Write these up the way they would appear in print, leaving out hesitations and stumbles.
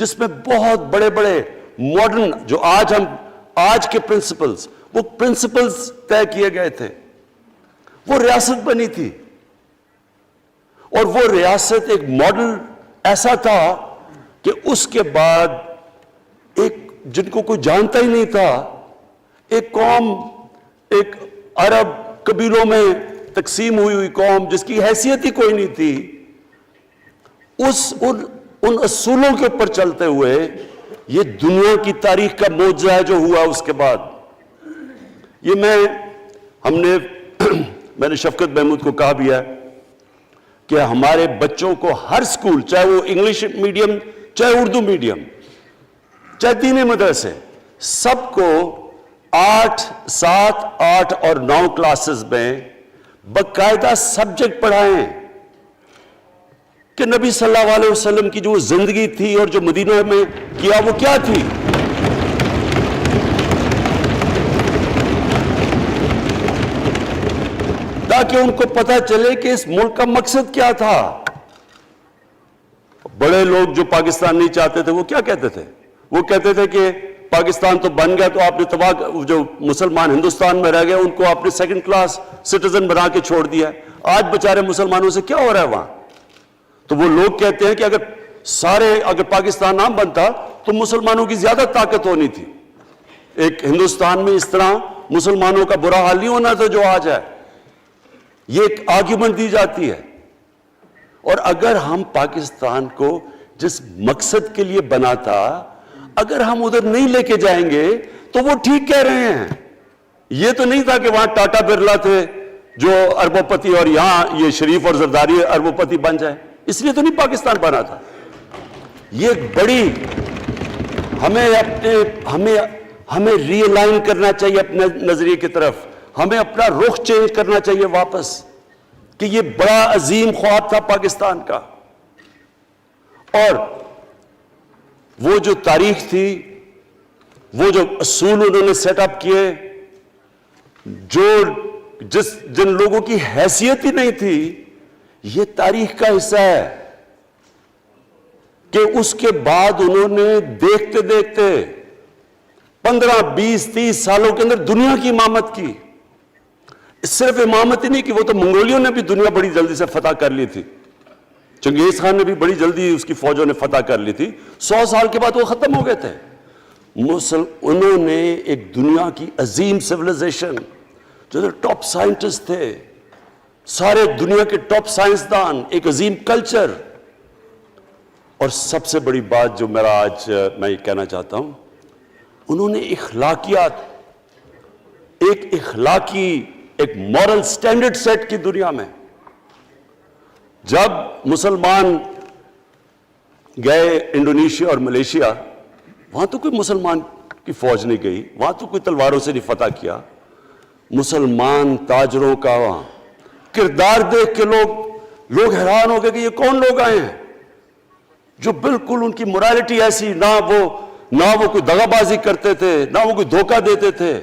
جس میں بہت بڑے بڑے ماڈرن جو آج کے پرنسپلز، وہ پرنسپلز طے کیے گئے تھے. وہ ریاست بنی تھی، اور وہ ریاست ایک ماڈل ایسا تھا کہ اس کے بعد ایک جن کو کوئی جانتا ہی نہیں تھا، ایک قوم، ایک عرب قبیلوں میں تقسیم ہوئی قوم جس کی حیثیت ہی کوئی نہیں تھی، ان اصولوں کے اوپر چلتے ہوئے یہ دنیا کی تاریخ کا معجزہ ہے جو ہوا اس کے بعد. یہ میں نے شفقت محمود کو کہا بھی ہے کہ ہمارے بچوں کو ہر سکول، چاہے وہ انگلش میڈیم، چاہے اردو میڈیم، چاہے دینی مدرسے، سب کو 8، 7، 8 اور 9 کلاسز میں باقاعدہ سبجیکٹ پڑھائیں کہ نبی صلی اللہ علیہ وسلم کی جو زندگی تھی اور جو مدینہ میں کیا وہ کیا تھی. تاکہ ان کو پتہ چلے کہ اس ملک کا مقصد کیا تھا. بڑے لوگ جو پاکستان نہیں چاہتے تھے وہ کیا کہتے تھے؟ وہ کہتے تھے کہ پاکستان تو بن گیا تو آپ نے تباہ، جو مسلمان ہندوستان میں رہ گئے ان کو آپ نے سیکنڈ کلاس سٹیزن بنا کے چھوڑ دیا. آج بیچارے مسلمانوں سے کیا ہو رہا ہے وہاں؟ تو وہ لوگ کہتے ہیں کہ اگر پاکستان نہ بنتا تو مسلمانوں کی زیادہ طاقت ہونی تھی. ایک ہندوستان میں اس طرح مسلمانوں کا برا حال نہیں ہونا تھا جو آج ہے. یہ ایک آرگیومنٹ دی جاتی ہے. اور اگر ہم پاکستان کو جس مقصد کے لیے بنا تھا اگر ہم ادھر نہیں لے کے جائیں گے تو وہ ٹھیک کہہ رہے ہیں. یہ تو نہیں تھا کہ وہاں ٹاٹا برلا تھے جو اربوں پتی اور یہاں یہ شریف اور زرداری اربوں پتی بن جائیں. اس لیے تو نہیں پاکستان بنا تھا. یہ ایک بڑی ہمیں ری الائن کرنا چاہیے اپنے نظریے کی طرف. ہمیں اپنا رخ چینج کرنا چاہیے واپس کہ یہ بڑا عظیم خواب تھا پاکستان کا. اور وہ جو تاریخ تھی، وہ جو اصول انہوں نے سیٹ اپ کیے، جن لوگوں کی حیثیت ہی نہیں تھی، یہ تاریخ کا حصہ ہے کہ اس کے بعد انہوں نے دیکھتے دیکھتے 15، 20، 30 سالوں کے اندر دنیا کی امامت کی. صرف امامت ہی نہیں کہ وہ تو منگولیوں نے بھی دنیا بڑی جلدی سے فتح کر لی تھی. چنگیز خان نے بھی بڑی جلدی اس کی فوجوں نے فتح کر لی تھی. 100 سال کے بعد وہ ختم ہو گئے تھے. انہوں نے ایک دنیا کی عظیم سیولائزیشن، جو ٹاپ سائنٹسٹ تھے، سارے دنیا کے ٹاپ سائنسدان، ایک عظیم کلچر. اور سب سے بڑی بات جو میں یہ کہنا چاہتا ہوں، انہوں نے اخلاقیات، ایک مورل سٹینڈرڈ سیٹ کی دنیا میں. جب مسلمان گئے انڈونیشیا اور ملیشیا، وہاں تو کوئی مسلمان کی فوج نہیں گئی، وہاں تو کوئی تلواروں سے نہیں فتح کیا. مسلمان تاجروں کا وہاں کردار دیکھ کے لوگ حیران ہو گئے کہ یہ کون لوگ آئے ہیں جو بالکل ان کی morality ایسی، نہ وہ کوئی دغا بازی کرتے تھے، نہ وہ کوئی دھوکہ دیتے تھے،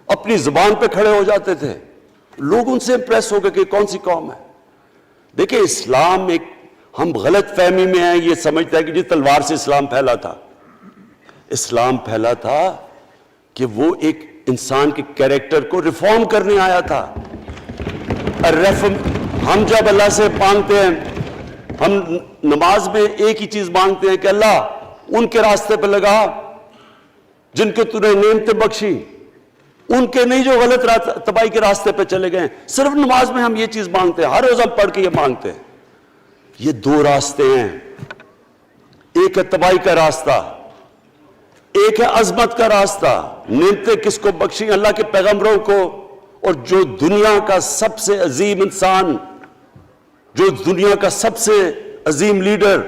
اپنی زبان پہ کھڑے ہو جاتے تھے. لوگ ان سے امپریس ہو گئے کہ کون سی قوم ہے. دیکھیں اسلام ہم غلط فہمی میں ہیں، یہ سمجھتا ہے کہ تلوار سے اسلام پھیلا تھا. اسلام پھیلا تھا کہ وہ ایک انسان کے کیریکٹر کو ریفارم کرنے آیا تھا. ہم جب اللہ سے مانگتے ہیں، ہم نماز میں ایک ہی چیز مانگتے ہیں کہ اللہ ان کے راستے پہ لگا جن کو تو نے نعمتیں بخشی، ان کے نہیں جو غلط تباہی کے راستے پہ چلے گئے. صرف نماز میں ہم یہ چیز مانگتے ہیں، ہر روز ہم پڑھ کے یہ مانگتے ہیں. یہ 2 راستے ہیں، ایک ہے تباہی کا راستہ، ایک ہے عظمت کا راستہ. نعمتیں کس کو بخشی؟ اللہ کے پیغمبروں کو. اور جو دنیا کا سب سے عظیم انسان، جو دنیا کا سب سے عظیم لیڈر،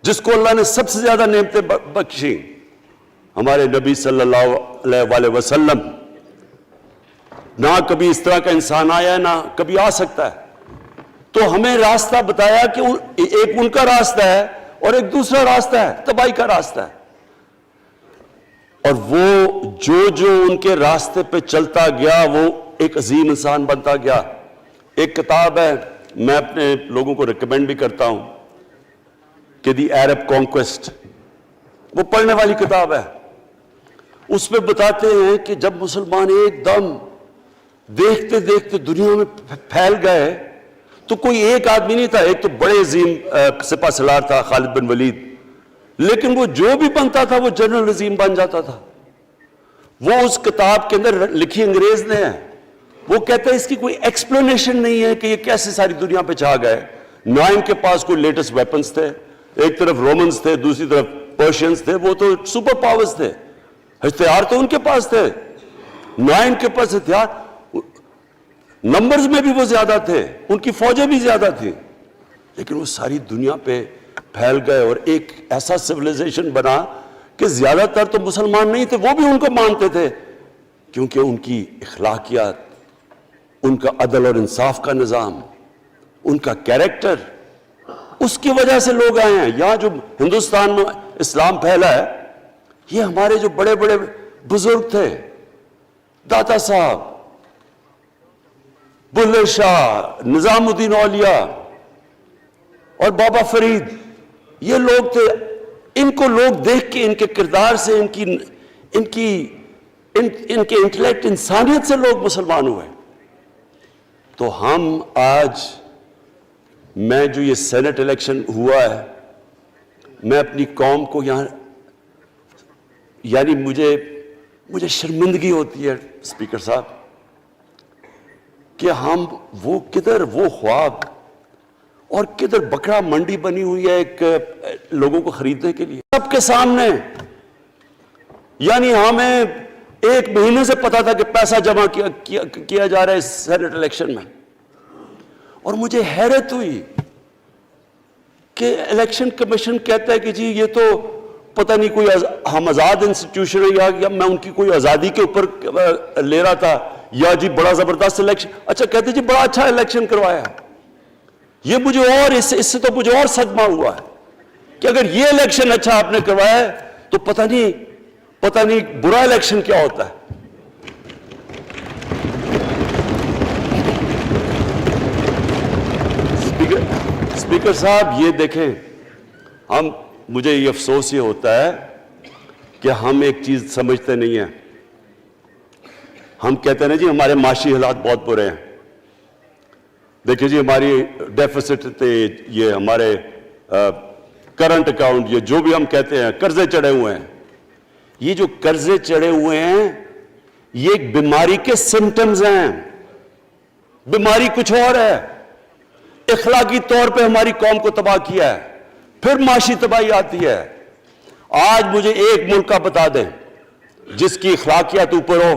جس کو اللہ نے سب سے زیادہ نعمتیں بخشی، ہمارے نبی صلی اللہ علیہ وسلم. نہ کبھی اس طرح کا انسان آیا ہے، نہ کبھی آ سکتا ہے. تو ہمیں راستہ بتایا کہ ایک ان کا راستہ ہے اور ایک دوسرا راستہ ہے، تباہی کا راستہ ہے. اور وہ جو ان کے راستے پہ چلتا گیا وہ ایک عظیم انسان بنتا گیا. ایک کتاب ہے، میں اپنے لوگوں کو ریکمینڈ بھی کرتا ہوں، کہ دی عرب کانکویسٹ، وہ پڑھنے والی کتاب ہے. اس میں بتاتے ہیں کہ جب مسلمان ایک دم دیکھتے دیکھتے دنیا میں پھیل گئے تو کوئی ایک آدمی نہیں تھا. ایک تو بڑے عظیم سپہ سالار تھا خالد بن ولید، لیکن وہ جو بھی بنتا تھا وہ جنرل عظیم بن جاتا تھا. وہ اس کتاب کے اندر لکھی انگریز نے ہے. وہ کہتے ہیں اس کی کوئی ایکسپلینیشن نہیں ہے کہ یہ کیسے ساری دنیا پہ چھا گئے. نہ ان کے پاس کوئی لیٹسٹ ویپنز تھے، ایک طرف رومنز تھے، دوسری طرف پرشینز تھے، وہ تو سپر پاورز تھے، ہتھیار تو ان کے پاس تھے. نہ ان کے پاس ہتھیار، نمبرز میں بھی وہ زیادہ تھے، ان کی فوجیں بھی زیادہ تھیں، لیکن وہ ساری دنیا پہ پھیل گئے اور ایک ایسا سویلائزیشن بنا کہ زیادہ تر تو مسلمان نہیں تھے، وہ بھی ان کو مانتے تھے، کیونکہ ان کی اخلاقیات، ان کا عدل اور انصاف کا نظام، ان کا کیریکٹر، اس کی وجہ سے لوگ آئے ہیں. یہاں جو ہندوستان میں اسلام پھیلا ہے، یہ ہمارے جو بڑے بڑے بزرگ تھے، داتا صاحب، بلے شاہ، نظام الدین اولیاء اور بابا فرید، یہ لوگ تھے. ان کو لوگ دیکھ کے، ان کے کردار سے، ان کے انٹلیکٹ، انسانیت سے لوگ مسلمان ہوئے. تو ہم آج، میں جو یہ سینٹ الیکشن ہوا ہے، میں اپنی قوم کو یہاں، یعنی مجھے شرمندگی ہوتی ہے اسپیکر صاحب کہ ہم وہ کدھر وہ خواب اور کدھر بکرا منڈی بنی ہوئی ہے ایک لوگوں کو خریدنے کے لیے سب کے سامنے. یعنی ہمیں ایک مہینے سے پتا تھا کہ پیسہ جمع کیا جا رہا ہے اس سینٹ الیکشن میں، اور مجھے حیرت ہوئی کہ الیکشن کمیشن کہتا ہے کہ جی یہ تو پتہ نہیں کوئی ہم آزاد انسٹیٹیوشن ہے یا میں ان کی کوئی آزادی کے اوپر لے رہا تھا، یا جی بڑا زبردست الیکشن. اچھا کہتے جی بڑا اچھا الیکشن کروایا. یہ مجھے اور اس سے تو مجھے اور صدمہ ہوا ہے کہ اگر یہ الیکشن اچھا آپ نے کروایا ہے تو پتہ نہیں برا الیکشن کیا ہوتا ہے. اسپیکر صاحب یہ دیکھیں، مجھے یہ افسوس یہ ہوتا ہے کہ ہم ایک چیز سمجھتے نہیں ہیں. ہم کہتے ہیں نا جی ہمارے معاشی حالات بہت برے ہیں. دیکھیں جی ہماری ڈیفیسٹ تھے، یہ ہمارے کرنٹ اکاؤنٹ، یہ جو بھی ہم کہتے ہیں، قرضے چڑھے ہوئے ہیں. یہ جو قرضے چڑھے ہوئے ہیں یہ ایک بیماری کے سمٹمز ہیں. بیماری کچھ اور ہے. اخلاقی طور پہ ہماری قوم کو تباہ کیا ہے، پھر معاشی تباہی آتی ہے. آج مجھے ایک ملک کا بتا دیں جس کی اخلاقیات اوپر ہو،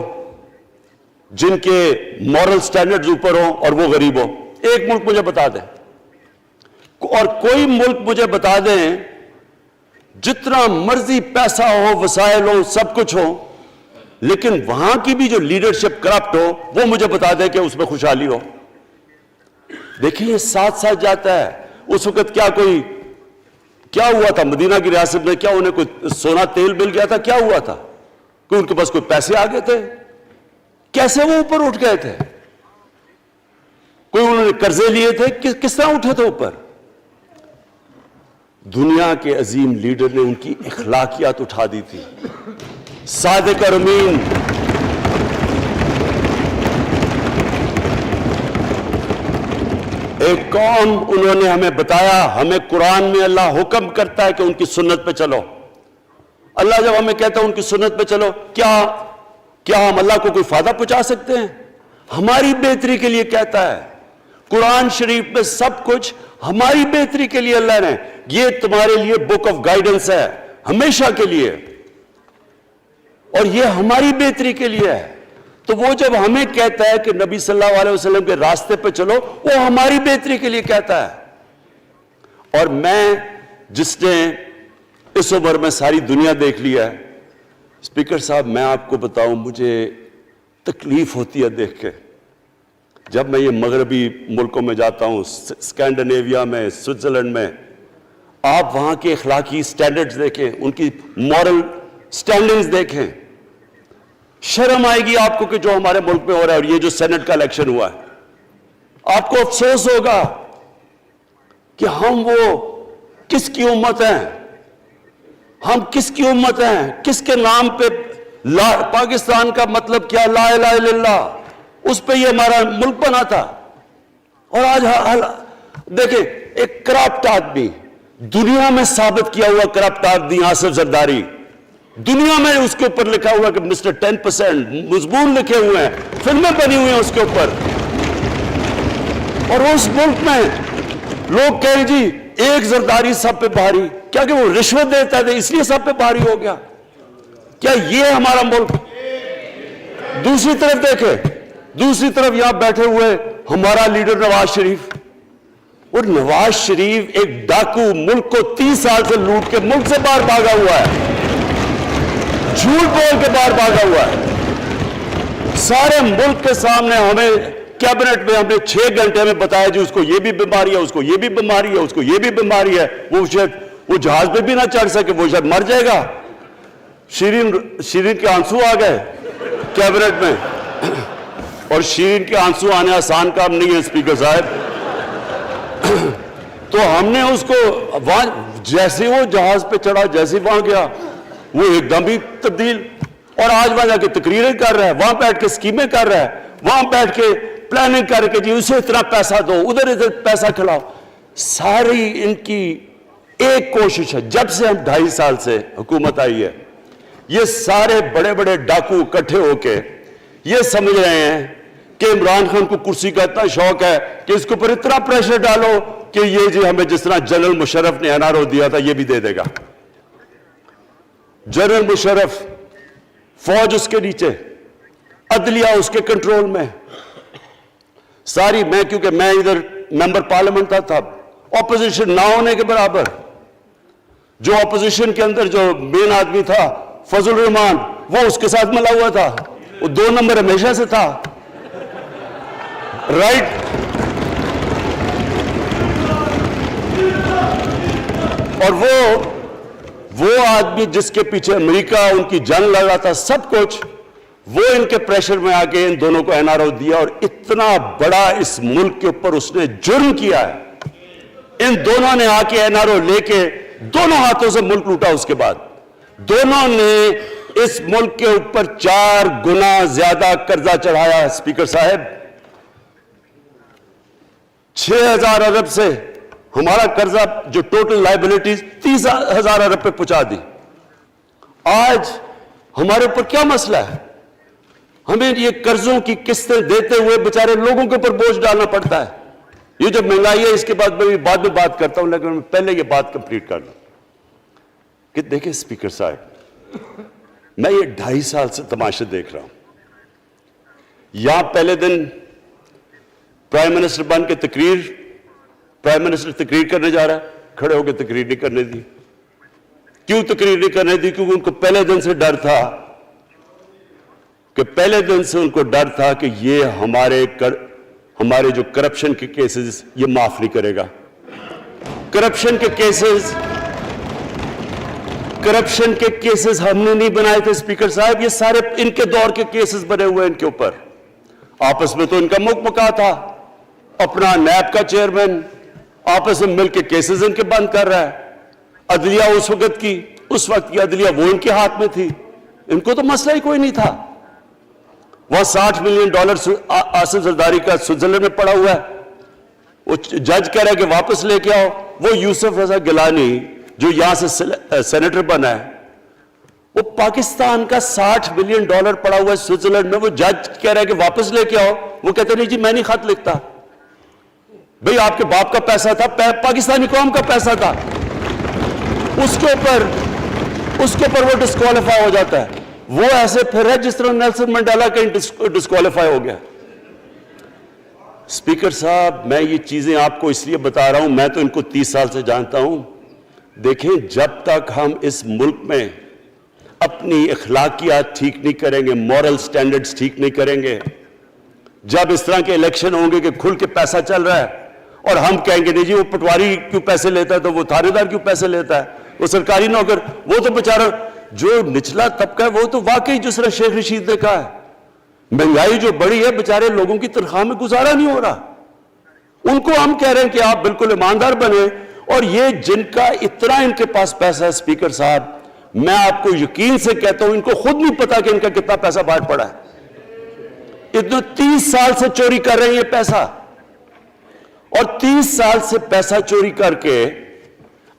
جن کے مورل سٹینڈرڈز اوپر ہوں اور وہ غریب ہو. ایک ملک مجھے بتا دیں، اور کوئی ملک مجھے بتا دیں جتنا مرضی پیسہ ہو، وسائل ہو، سب کچھ ہو، لیکن وہاں کی بھی جو لیڈرشپ کرپٹ ہو، وہ مجھے بتا دیں کہ اس میں خوشحالی ہو. دیکھیں یہ ساتھ ساتھ جاتا ہے. اس وقت کیا ہوا تھا مدینہ کی ریاست میں؟ کیا انہیں کوئی سونا تیل مل گیا تھا؟ کیا ہوا تھا؟ کوئی ان کے پاس کوئی پیسے آ گئے تھے؟ کیسے وہ اوپر اٹھ گئے تھے؟ کوئی انہوں نے قرضے لیے تھے؟ کس طرح اٹھے تھے اوپر؟ دنیا کے عظیم لیڈر نے ان کی اخلاقیات اٹھا دی تھی. صادق اور امین، ایک قوم، انہوں نے ہمیں بتایا. ہمیں قرآن میں اللہ حکم کرتا ہے کہ ان کی سنت پہ چلو. اللہ جب ہمیں کہتا ہے ان کی سنت پہ چلو، کیا ہم اللہ کو کوئی فائدہ پہنچا سکتے ہیں؟ ہماری بہتری کے لیے کہتا ہے. قرآن شریف میں سب کچھ ہماری بہتری کے لیے اللہ نے، یہ تمہارے لیے بک آف گائیڈنس ہے ہمیشہ کے لیے، اور یہ ہماری بہتری کے لیے ہے. تو وہ جب ہمیں کہتا ہے کہ نبی صلی اللہ علیہ وسلم کے راستے پہ چلو، وہ ہماری بہتری کے لیے کہتا ہے. اور میں، جس نے اس عمر میں ساری دنیا دیکھ لیا ہے، اسپیکر صاحب میں آپ کو بتاؤں، مجھے تکلیف ہوتی ہے دیکھ کے. جب میں یہ مغربی ملکوں میں جاتا ہوں، اسکینڈینیویا میں، سوئٹزرلینڈ میں، آپ وہاں کے اخلاقی سٹینڈرڈز دیکھیں، ان کی مورل سٹینڈنگز دیکھیں، شرم آئے گی آپ کو کہ جو ہمارے ملک میں ہو رہا ہے. اور یہ جو سینٹ کا الیکشن ہوا ہے، آپ کو افسوس ہوگا کہ ہم وہ کس کی امت ہیں ہم؟ کس کی امت ہیں؟ کس کے نام پہ پاکستان کا مطلب کیا؟ لا الہ الا اللہ، اس پہ یہ ہمارا ملک بنا تھا۔ اور آج دیکھیں ایک کرپٹ آدمی، دنیا میں ثابت کیا ہوا کرپٹ آدمی آصف زرداری، دنیا میں اس کے اوپر لکھا ہوا کہ مسٹر 10%، مضمون لکھے ہوئے ہیں، فلمیں بنی ہوئی ہیں اس کے اوپر، اور اس ملک میں لوگ کہیں جی ایک زرداری سب پہ بھاری، کیا کہ وہ رشوت دیتا ہے اس لیے سب پہ بھاری ہو گیا؟ کیا یہ ہمارا ملک؟ دوسری طرف دیکھیں، دوسری طرف یہاں بیٹھے ہوئے ہمارا لیڈر نواز شریف، اور نواز شریف ایک ڈاکو، ملک کو 30 سال سے لوٹ کے ملک سے باہر بھاگا ہوا ہے، جھوٹ بول کے باہر بھاگا ہوا ہے، سارے ملک کے سامنے ہمیں کیبنٹ میں ہم نے 6 گھنٹے میں بتایا جی اس کو یہ بھی بیماری ہے، اس کو یہ بھی بیماری ہے، اس کو یہ بھی بیماری ہے، وہ شاید وہ جہاز پہ بھی نہ چڑھ سکے، وہ شاید مر جائے گا۔ شیرین کے آنسو آ گئے کیبنٹ میں، اور شیرین کے آنسو آنے آسان کام نہیں ہے اسپیکر صاحب۔ تو ہم نے اس کو وہاں جیسے وہ جہاز پہ چڑھا، جیسے وہاں گیا وہ ایک دم ہی تبدیل، اور آج وہاں جا کے تقریریں کر رہا ہے، وہاں بیٹھ کے اسکیمیں کر رہا ہے، وہاں بیٹھ کے پلاننگ کر کے جی اسے اتنا پیسہ دو، ادھر پیسہ کھلاؤ۔ ساری ان کی ایک کوشش ہے، جب سے ہم 2.5 سال سے حکومت آئی ہے، یہ سارے بڑے بڑے ڈاکو اکٹھے ہو کے یہ سمجھ رہے ہیں کہ عمران خان کو کرسی کا اتنا شوق ہے کہ اس کے اوپر اتنا پریشر ڈالو کہ یہ جی ہمیں جس طرح جنرل مشرف نے این آر او دیا تھا یہ بھی دے دے گا۔ جنرل مشرف، فوج اس کے نیچے، عدلیہ اس کے کنٹرول میں، ساری میں کیونکہ میں ادھر ممبر پارلیمنٹ تھا، اپوزیشن نہ ہونے کے برابر، جو اپوزیشن کے اندر جو مین آدمی تھا فضل الرحمان، وہ اس کے ساتھ ملا ہوا تھا، وہ 2 نمبر ہمیشہ سے تھا، رائٹ۔ اور وہ آدمی جس کے پیچھے امریکہ ان کی جنگ لڑا تھا، سب کچھ، وہ ان کے پریشر میں آ کے ان دونوں کو این آر او دیا، اور اتنا بڑا اس ملک کے اوپر اس نے جرم کیا ہے۔ ان دونوں نے آ کے این آر او لے کے دونوں ہاتھوں سے ملک لوٹا، اس کے بعد دونوں نے اس ملک کے اوپر 4 گنا زیادہ قرضہ چڑھایا۔ اسپیکر صاحب 6,000 ارب سے ہمارا قرضہ جو ٹوٹل لائبلٹیز 30,000 ارب پہ پہنچا دی۔ آج ہمارے اوپر کیا مسئلہ ہے؟ ہمیں یہ قرضوں کی قسطیں دیتے ہوئے بیچارے لوگوں کے اوپر بوجھ ڈالنا پڑتا ہے۔ یہ جو مہنگائی ہے اس کے بعد میں بعد میں بات کرتا ہوں، لیکن میں پہلے یہ بات کمپلیٹ کر لوں کہ دیکھیں اسپیکر صاحب، میں یہ 2.5 سال سے تماشے دیکھ رہا ہوں۔ یہاں پہلے دن پرائم منسٹر بن کے پرائم منسٹر تقریر کرنے جا رہا ہے، کھڑے ہو کے تقریر نہیں کرنے دی۔ کیوں تقریر نہیں کرنے دی؟ کیونکہ ان کو پہلے دن سے ڈر تھا کہ یہ ہمارے جو کرپشن کے کیسز یہ معاف نہیں کرے گا۔ کرپشن کے کیسز ہم نے نہیں بنائے تھے اسپیکر صاحب، یہ سارے ان کے دور کے کیسز بنے ہوئے ان کے اوپر۔ آپس میں تو ان کا مکمکا تھا، اپنا نیب کا چیئرمین آپس میں مل کے کیسز ان کے بند کر رہا ہے۔ عدلیہ اس وقت کی عدلیہ وہ ان کے ہاتھ میں تھی، ان کو تو مسئلہ ہی کوئی نہیں تھا۔ وہاں $60 ملین آصف زرداری کا سوئٹزرلینڈ میں پڑا ہوا ہے، وہ جج کہہ رہا ہے کہ واپس لے کے آؤ۔ وہ یوسف رضا گیلانی جو یہاں سے سینیٹر بنا ہے، وہ پاکستان کا $60 ملین پڑا ہوا ہے سوئٹزرلینڈ میں، وہ جج کہہ رہا ہے کہ واپس لے کے آؤ، وہ کہتے نہیں جی میں نہیں خط لکھتا۔ بھئی آپ کے باپ کا پیسہ تھا، پاکستانی قوم کا پیسہ تھا، اس کے اوپر وہ ڈسکوالیفائی ہو جاتا ہے۔ وہ ایسے پھر ہے جس طرح نیلسن منڈیلا کہیں ڈسکوالیفائی ہو گیا۔ اسپیکر صاحب میں یہ چیزیں آپ کو اس لیے بتا رہا ہوں، میں تو ان کو 30 سال سے جانتا ہوں۔ دیکھیں جب تک ہم اس ملک میں اپنی اخلاقیات ٹھیک نہیں کریں گے، مورل سٹینڈرڈز ٹھیک نہیں کریں گے، جب اس طرح کے الیکشن ہوں گے کہ کھل کے پیسہ چل رہا ہے اور ہم کہیں گے نہیں جی وہ پٹواری کیوں پیسے لیتا ہے، تو وہ تھانے دار کیوں پیسے لیتا ہے، وہ سرکاری نوکر، وہ تو بیچارہ جو نچلا طبقہ ہے وہ تو واقعی جس طرح شیخ رشید نے کہا ہے مہنگائی جو بڑی ہے بیچارے لوگوں کی تنخواہ میں گزارا نہیں ہو رہا۔ ان کو ہم کہہ رہے ہیں کہ آپ بالکل ایماندار بنے اور یہ جن کا اتنا ان کے پاس پیسہ ہے اسپیکر صاحب، میں آپ کو یقین سے کہتا ہوں ان کو خود نہیں پتا کہ ان کا کتنا پیسہ باہر پڑا ہے۔ اتنے 30 سال سے چوری کر رہے ہیں یہ پیسہ، اور 30 سال سے پیسہ چوری کر کے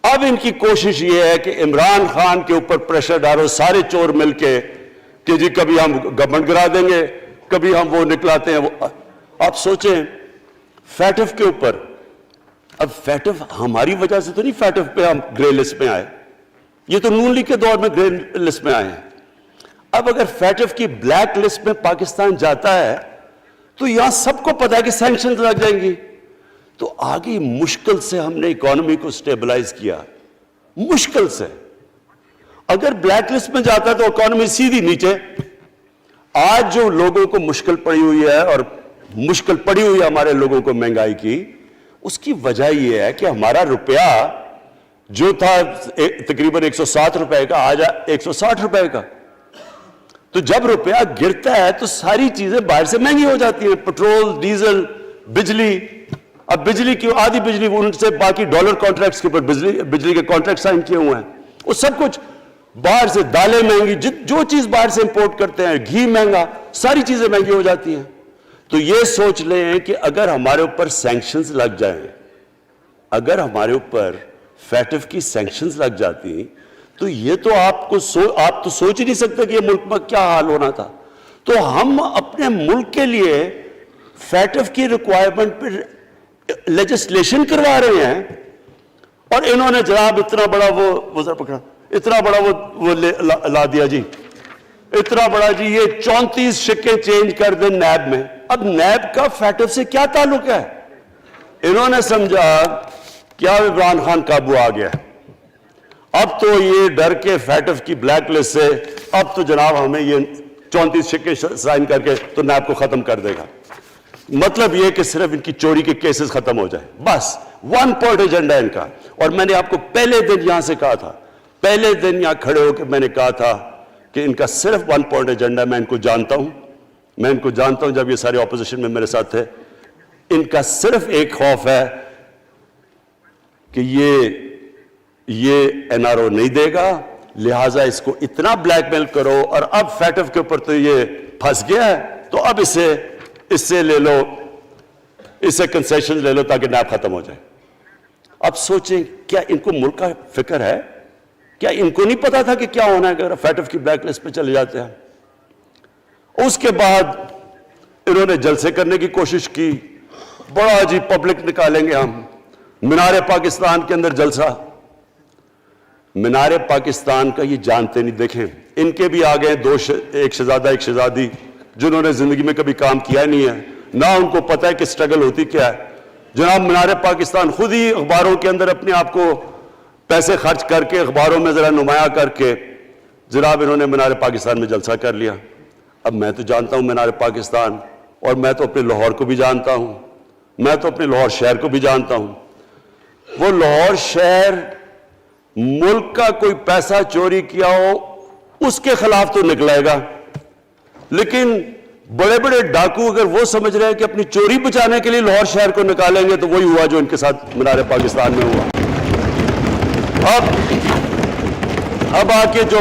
اب ان کی کوشش یہ ہے کہ عمران خان کے اوپر پریشر ڈالو سارے چور مل کے کہ جی کبھی ہم گورنمنٹ گرا دیں گے، کبھی ہم وہ نکلاتے ہیں وہ۔ آپ سوچیں فیٹف کے اوپر، اب فیٹف ہماری وجہ سے تو نہیں فیٹف پہ ہم گرے لسٹ میں آئے، یہ تو نون لیگ کے دور میں گرے لسٹ میں آئے ہیں۔ اب اگر فیٹف کی بلیک لسٹ میں پاکستان جاتا ہے تو یہاں سب کو پتا ہے کہ سینکشنز لگ جائیں گی، تو آگے مشکل سے ہم نے اکانومی کو سٹیبلائز کیا، مشکل سے۔ اگر بلیک لسٹ میں جاتا ہے تو اکانومی سیدھی نیچے۔ آج جو لوگوں کو مشکل پڑی ہوئی ہے، اور مشکل پڑی ہوئی ہے ہمارے لوگوں کو مہنگائی کی، اس کی وجہ یہ ہے کہ ہمارا روپیہ جو تھا تقریباً 107 روپے کا، آج 160 روپے کا۔ تو جب روپیہ گرتا ہے تو ساری چیزیں باہر سے مہنگی ہو جاتی ہیں، پٹرول، ڈیزل، بجلی۔ اب بجلی کی آدھی بجلی ان سے باقی ڈالر کانٹریکٹس کے اوپر بجلی کے کانٹریکٹ سائن کیے ہوئے ہیں، وہ سب کچھ باہر سے، دالیں مہنگی، جو چیز باہر سے امپورٹ کرتے ہیں، گھی مہنگا، ساری چیزیں مہنگی ہو جاتی ہیں۔ تو یہ سوچ لیں کہ اگر ہمارے اوپر سینکشنز لگ جائیں، اگر ہمارے اوپر فیٹف کی سینکشنز لگ جاتی تو یہ تو آپ تو سوچ ہی نہیں سکتے کہ یہ ملک میں کیا حال ہونا تھا۔ تو ہم اپنے ملک کے لیے فیٹف کی ریکوائرمنٹ پہ لیجسلیشن کروا رہے ہیں، اور انہوں نے جناب اتنا بڑا وہ ذرا پکڑا، اتنا بڑا وہ لا دیا جی، اتنا بڑا جی، یہ 34 شکیں چینج کر دیں نیب میں۔ اب نیب کا فیٹف سے کیا تعلق ہے؟ انہوں نے سمجھا کیا عمران خان قابو آ گیا، اب تو یہ ڈر کے فیٹف کی بلیک لسٹ سے اب تو جناب ہمیں یہ 34 شکیں سائن کر کے تو نیب کو ختم کر دے گا۔ مطلب یہ کہ صرف ان کی چوری کے کیسز ختم ہو جائیں، بس ون پوائنٹ ایجنڈا ان کا۔ اور میں نے آپ کو پہلے دن یہاں سے کہا تھا، پہلے دن یہاں کھڑے ہو کے میں نے کہا تھا کہ ان کا صرف ون پوائنٹ ایجنڈا، میں ان کو جانتا ہوں، جب یہ سارے اپوزیشن میں میرے ساتھ تھے، ان کا صرف ایک خوف ہے کہ یہ این آر او نہیں دے گا، لہٰذا اس کو اتنا بلیک میل کرو، اور اب فیٹف کے اوپر تو یہ پھنس گیا ہے تو اب اس سے لے لو، اس سے کنسیشن لے لو تاکہ نیب ختم ہو جائے۔ اب سوچیں کیا ان کو ملک کا فکر ہے؟ کیا ان کو نہیں پتا تھا کہ کیا ہونا ہے اگر فیٹف کی بلیک لسٹ پہ چلے جاتے ہیں؟ اس کے بعد انہوں نے جلسے کرنے کی کوشش کی، بڑا جی پبلک نکالیں گے ہم، مینار پاکستان کے اندر جلسہ۔ مینار پاکستان کا یہ جانتے نہیں، دیکھیں ان کے بھی آ گئے ایک شہزادہ ایک شہزادی جنہوں نے زندگی میں کبھی کام کیا نہیں ہے، نہ ان کو پتہ ہے کہ سٹرگل ہوتی کیا ہے۔ جناب مینار پاکستان خود ہی اخباروں کے اندر اپنے آپ کو پیسے خرچ کر کے اخباروں میں ذرا نمایاں کر کے جناب انہوں نے مینار پاکستان میں جلسہ کر لیا۔ اب میں تو جانتا ہوں مینار پاکستان، اور میں تو اپنے لاہور کو بھی جانتا ہوں، میں تو اپنے لاہور شہر کو بھی جانتا ہوں۔ وہ لاہور شہر ملک کا کوئی پیسہ چوری کیا ہو اس کے خلاف تو نکلائے گا، لیکن بڑے بڑے ڈاکو اگر وہ سمجھ رہے ہیں کہ اپنی چوری بچانے کے لیے لاہور شہر کو نکالیں گے تو وہی ہوا جو ان کے ساتھ مینار پاکستان میں ہوا۔ اب آ کے جو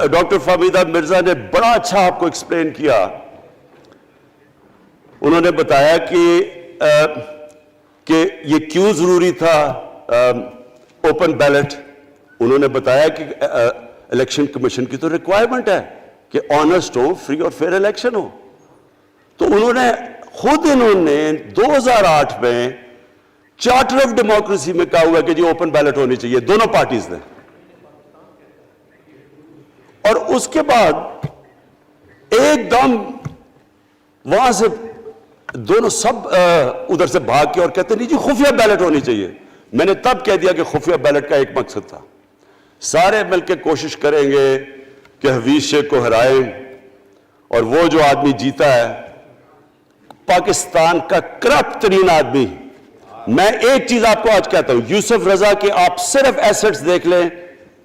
ڈاکٹر فہمیدہ مرزا نے بڑا اچھا آپ کو ایکسپلین کیا، انہوں نے بتایا کہ یہ کیوں ضروری تھا اوپن بیلٹ۔ انہوں نے بتایا کہ الیکشن کمیشن کی تو ریکوائرمنٹ ہے کہ آنسٹ ہو، فری اور فیئر الیکشن ہو۔ تو انہوں نے 2008 میں چارٹر آف ڈیموکریسی میں کہا ہوا کہ جی اوپن بیلٹ ہونی چاہیے، دونوں پارٹیز نے۔ اور اس کے بعد ایک دم وہاں سے دونوں سب ادھر سے بھاگ کے اور کہتے نہیں جی خفیہ بیلٹ ہونی چاہیے۔ میں نے تب کہہ دیا کہ خفیہ بیلٹ کا ایک مقصد تھا، سارے مل کے کوشش کریں گے کہ حفیظ شیخ کو ہرائیں، اور وہ جو آدمی جیتا ہے پاکستان کا کرپٹ ترین آدمی۔ میں ایک چیز آپ کو آج کہتا ہوں، یوسف رضا کے آپ صرف ایسٹس دیکھ لیں،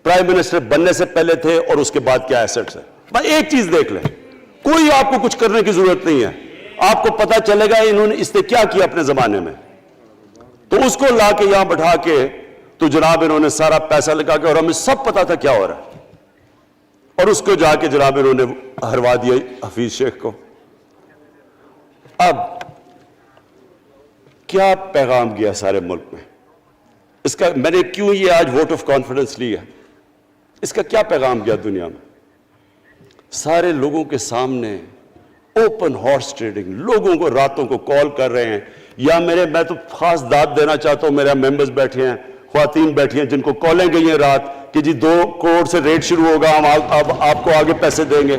پرائم منسٹر بننے سے پہلے تھے اور اس کے بعد کیا ایسٹس ہیں، بس ایک چیز دیکھ لیں، کوئی آپ کو کچھ کرنے کی ضرورت نہیں ہے، آپ کو پتا چلے گا انہوں نے اس نے کیا کیا اپنے زمانے میں۔ تو اس کو لا کے یہاں بٹھا کے تو جناب انہوں نے سارا پیسہ لگا کے, اور ہمیں سب پتا تھا کیا ہو رہا ہے, اور اس کو جا کے جناب انہوں نے ہروا دیا حفیظ شیخ کو. اب کیا پیغام گیا سارے ملک میں اس کا؟ میں نے کیوں یہ آج ووٹ آف کانفیڈنس لی ہے, اس کا کیا پیغام گیا دنیا میں؟ سارے لوگوں کے سامنے اوپن ہارس ٹریڈنگ, لوگوں کو راتوں کو کال کر رہے ہیں, یا میں تو خاص داد دینا چاہتا ہوں, میرے ممبرز بیٹھے ہیں, خواتین بیٹھی ہیں جن کو کالیں گئی ہیں رات کہ جی 2 کروڑ سے ریٹ شروع ہوگا, ہم اب آپ کو آگے پیسے دیں گے.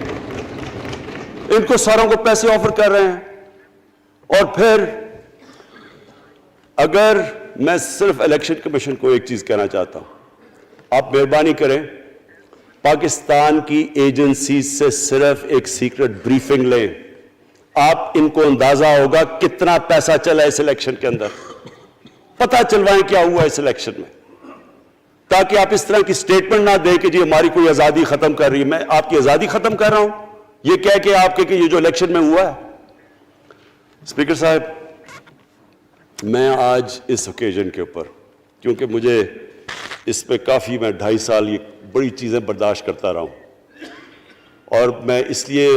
ان کو ساروں کو پیسے آفر کر رہے ہیں. اور پھر اگر میں صرف الیکشن کمیشن کو ایک چیز کہنا چاہتا ہوں, آپ مہربانی کریں پاکستان کی ایجنسی سے صرف ایک سیکرٹ بریفنگ لیں, آپ ان کو اندازہ ہوگا کتنا پیسہ چلا اس الیکشن کے اندر, پتہ چلوائیں کیا ہوا اس الیکشن میں, تاکہ آپ اس طرح کی سٹیٹمنٹ نہ دیں کہ جی ہماری کوئی آزادی ختم کر رہی ہے. میں آپ کی آزادی ختم کر رہا ہوں یہ کہہ کے آپ کہ یہ جو الیکشن میں ہوا ہے. اسپیکر صاحب, میں آج اس اوکیزن کے اوپر, کیونکہ مجھے اس پہ کافی, میں 2.5 سال یہ بڑی چیزیں برداشت کرتا رہا ہوں, اور میں اس لیے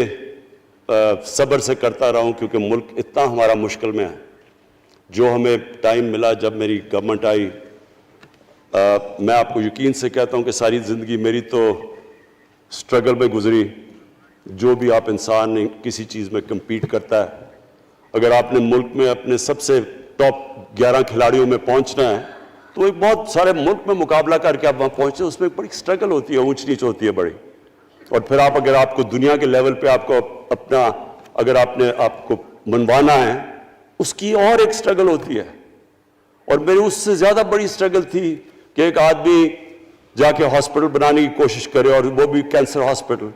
صبر سے کرتا رہا ہوں کیونکہ ملک اتنا ہمارا مشکل میں ہے. جو ہمیں ٹائم ملا جب میری گورنمنٹ آئی, میں آپ کو یقین سے کہتا ہوں کہ ساری زندگی میری تو سٹرگل میں گزری. جو بھی آپ انسان کسی چیز میں کمپیٹ کرتا ہے, اگر آپ نے ملک میں اپنے سب سے ٹاپ 11 کھلاڑیوں میں پہنچنا ہے تو ایک بہت سارے ملک میں مقابلہ کر کے آپ وہاں پہنچتے ہیں, اس میں ایک بڑی سٹرگل ہوتی ہے, اونچ نیچ ہوتی ہے بڑی. اور پھر اگر آپ کو دنیا کے لیول پہ آپ کو اپنا, اگر آپ کو منوانا ہے, اس کی اور ایک سٹرگل ہوتی ہے. اور میری اس سے زیادہ بڑی سٹرگل تھی کہ ایک آدمی جا کے ہاسپٹل بنانے کی کوشش کرے, اور وہ بھی کینسر ہاسپٹل.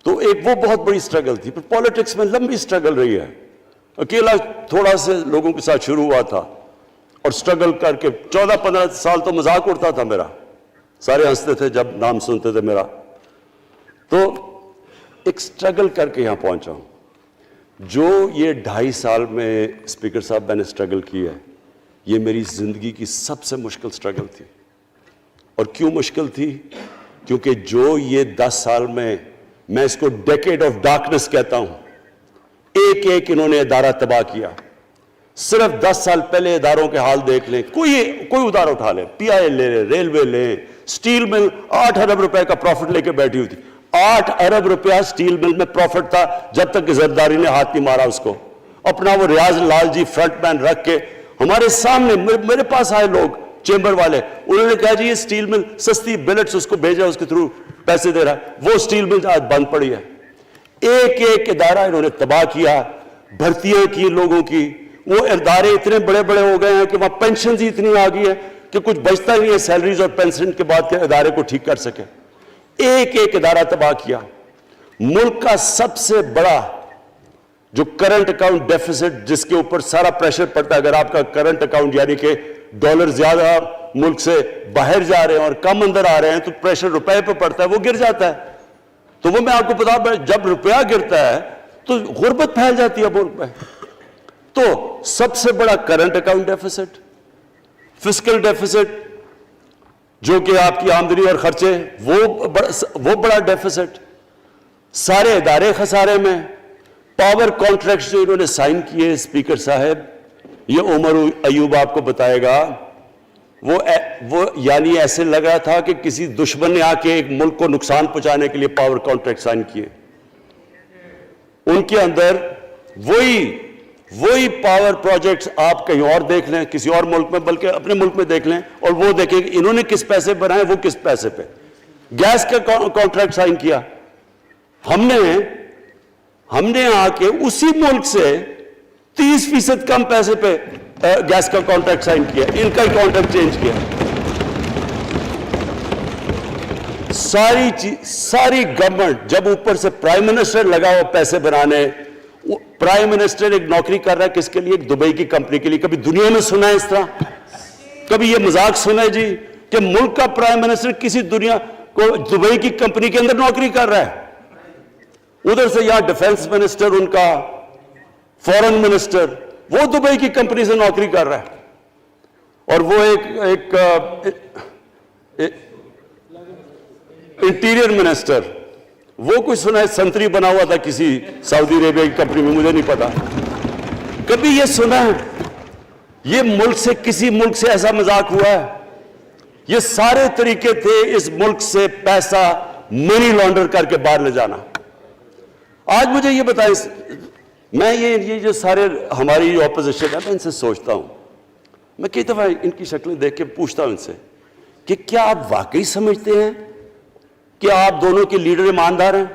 تو ایک وہ بہت بڑی سٹرگل تھی. پھر پالیٹکس میں لمبی سٹرگل رہی ہے. اکیلا تھوڑا سے لوگوں کے ساتھ شروع ہوا تھا, اور سٹرگل کر کے 14-15 سال تو مذاق اڑتا تھا میرا, سارے ہنستے تھے جب نام سنتے تھے میرا. تو ایک سٹرگل کر کے یہاں پہنچا ہوں. جو یہ 2.5 سال میں اسپیکر صاحب میں نے سٹرگل کی ہے, یہ میری زندگی کی سب سے مشکل سٹرگل تھی. اور کیوں مشکل تھی؟ کیونکہ جو یہ 10 سال میں اس کو ڈیکیڈ آف ڈارکنس کہتا ہوں, ایک ایک انہوں نے ادارہ تباہ کیا. صرف 10 سال پہلے اداروں کے حال دیکھ لیں, کوئی ادارہ اٹھا لیں, پی آئی لے لیں, ریلوے لیں, سٹیل مل 8 ارب روپے کا پروفٹ لے کے بیٹھی ہوئی تھی. 8 ارب روپیہ سٹیل مل میں پروفٹ تھا جب تک کہ زرداری نے ہاتھ نہیں مارا اس کو. اپنا وہ ریاض لال جی فرنٹ مین رکھ کے ہمارے سامنے, میرے پاس آئے لوگ چیمبر والے, انہوں نے کہا جی یہ سٹیل مل سستی بلٹس اس کو بھیجا, اس کے تھرو پیسے دے رہا ہے, وہ سٹیل مل آج بند پڑی ہے. ایک ایک ادارہ انہوں نے تباہ کیا, بھرتیاں کی لوگوں کی. وہ ادارے اتنے بڑے بڑے ہو گئے ہیں کہ وہاں پینشنز ہی اتنی آ گئی ہے کہ کچھ بچتا ہی نہیں ہے سیلریز اور پینشن کے بعد کے ادارے کو ٹھیک کر سکے. ایک ایک ادارہ تباہ کیا. ملک کا سب سے بڑا جو کرنٹ اکاؤنٹ ڈیفیسٹ, جس کے اوپر سارا پریشر پڑتا ہے, اگر آپ کا کرنٹ اکاؤنٹ یعنی کہ ڈالر زیادہ ملک سے باہر جا رہے ہیں اور کم اندر آ رہے ہیں تو پریشر روپے پہ پڑتا ہے, وہ گر جاتا ہے. تو وہ میں آپ کو بتا, جب روپیہ گرتا ہے تو غربت پھیل جاتی ہے ملک میں. تو سب سے بڑا current account deficit, fiscal deficits جو کہ آپ کی آمدنی اور خرچے, وہ بڑا ڈیفیسٹ. سارے ادارے خسارے میں. پاور کانٹریکٹس جو انہوں نے سائن کیے اسپیکر صاحب, یہ عمر ایوب آپ کو بتائے گا, وہ یعنی ایسے لگ رہا تھا کہ کسی دشمن نے آ کے ایک ملک کو نقصان پہنچانے کے لیے پاور کانٹریکٹ سائن کیے. ان کے اندر وہی پاور پروجیکٹس آپ کہیں اور دیکھ لیں, کسی اور ملک میں, بلکہ اپنے ملک میں دیکھ لیں, اور وہ دیکھیں کہ انہوں نے کس پیسے بنائے, وہ کس پیسے پہ. گیس کا کانٹریکٹ سائن کیا ہم نے آ کے اسی ملک سے 30% کم پیسے پہ گیس کا کانٹریکٹ سائن کیا, ان کا ہی کانٹریکٹ چینج کیا. ساری گورنمنٹ, جب اوپر سے پرائم منسٹر لگا ہوا پیسے بنانے, پرائم منسٹر ایک نوکری کر رہا ہے کس کے لیے, ایک دبئی کی کمپنی کے لیے. کبھی دنیا میں سنا ہے اس طرح؟ کبھی یہ مذاق سنا ہے جی کہ ملک کا پرائم منسٹر کسی دنیا کو دبئی کی کمپنی کے اندر نوکری کر رہا ہے؟ ادھر سے یہاں ڈیفنس منسٹر, ان کا فورن منسٹر, وہ دبئی کی کمپنی سے نوکری کر رہا ہے. اور وہ ایک انٹیریئر منسٹر، وہ کوئی سنا ہے سنتری بنا ہوا تھا کسی سعودی عربیہ کی کمپنی میں، مجھے نہیں پتا. کبھی یہ سنا ہے یہ ملک سے کسی ملک سے ایسا مذاق ہوا ہے؟ یہ سارے طریقے تھے اس ملک سے پیسہ منی لانڈر کر کے باہر لے جانا. آج مجھے یہ بتائیں، میں یہ جو سارے ہماری اپوزیشن ہے، میں ان سے سوچتا ہوں، میں کئی دفعہ ان کی شکلیں دیکھ کے پوچھتا ہوں ان سے کہ کیا آپ واقعی سمجھتے ہیں کہ آپ دونوں کے لیڈر ایماندار ہیں؟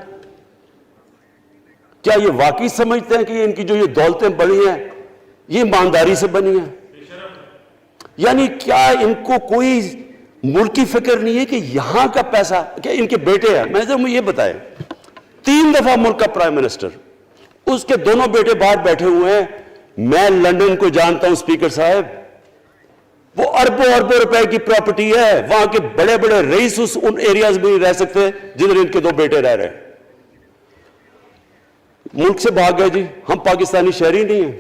کیا یہ واقعی سمجھتے ہیں کہ ان کی جو یہ دولتیں بڑی ہیں یہ ایمانداری سے بنی ہیں؟ یعنی کیا ان کو کوئی ملک کی فکر نہیں ہے کہ یہاں کا پیسہ، کیا ان کے بیٹے ہیں؟ میں نے یہ بتائیں، 3 دفعہ ملک کا پرائم منسٹر، اس کے دونوں بیٹے باہر بیٹھے ہوئے ہیں. میں لندن کو جانتا ہوں اسپیکر صاحب، وہ اربوں اربوں روپے کی پراپرٹی ہے، وہاں کے بڑے بڑے رئیس ان ایریاز میں نہیں رہ سکتے جدھر ان کے 2 بیٹے رہ رہے ہیں. ملک سے بھاگ گئے. جی ہم پاکستانی شہری نہیں ہیں.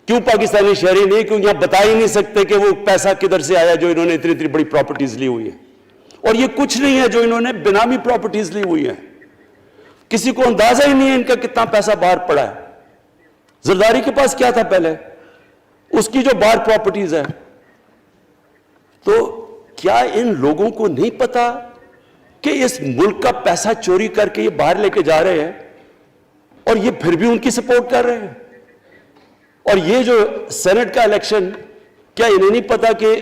کیوں پاکستانی شہری نہیں؟ کیوں یہاں بتا ہی نہیں سکتے کہ وہ پیسہ کدھر سے آیا جو انہوں نے اتنی بڑی پراپرٹیز لی ہوئی ہیں. اور یہ کچھ نہیں ہے جو انہوں نے بنامی پراپرٹیز لی ہوئی ہیں. کسی کو اندازہ ہی نہیں ہے ان کا کتنا پیسہ باہر پڑا ہے. زرداری کے پاس کیا تھا پہلے؟ اس کی جو باہر پراپرٹیز ہے. تو کیا ان لوگوں کو نہیں پتا کہ اس ملک کا پیسہ چوری کر کے یہ باہر لے کے جا رہے ہیں اور یہ پھر بھی ان کی سپورٹ کر رہے ہیں؟ اور یہ جو سینٹ کا الیکشن، کیا انہیں نہیں پتا کہ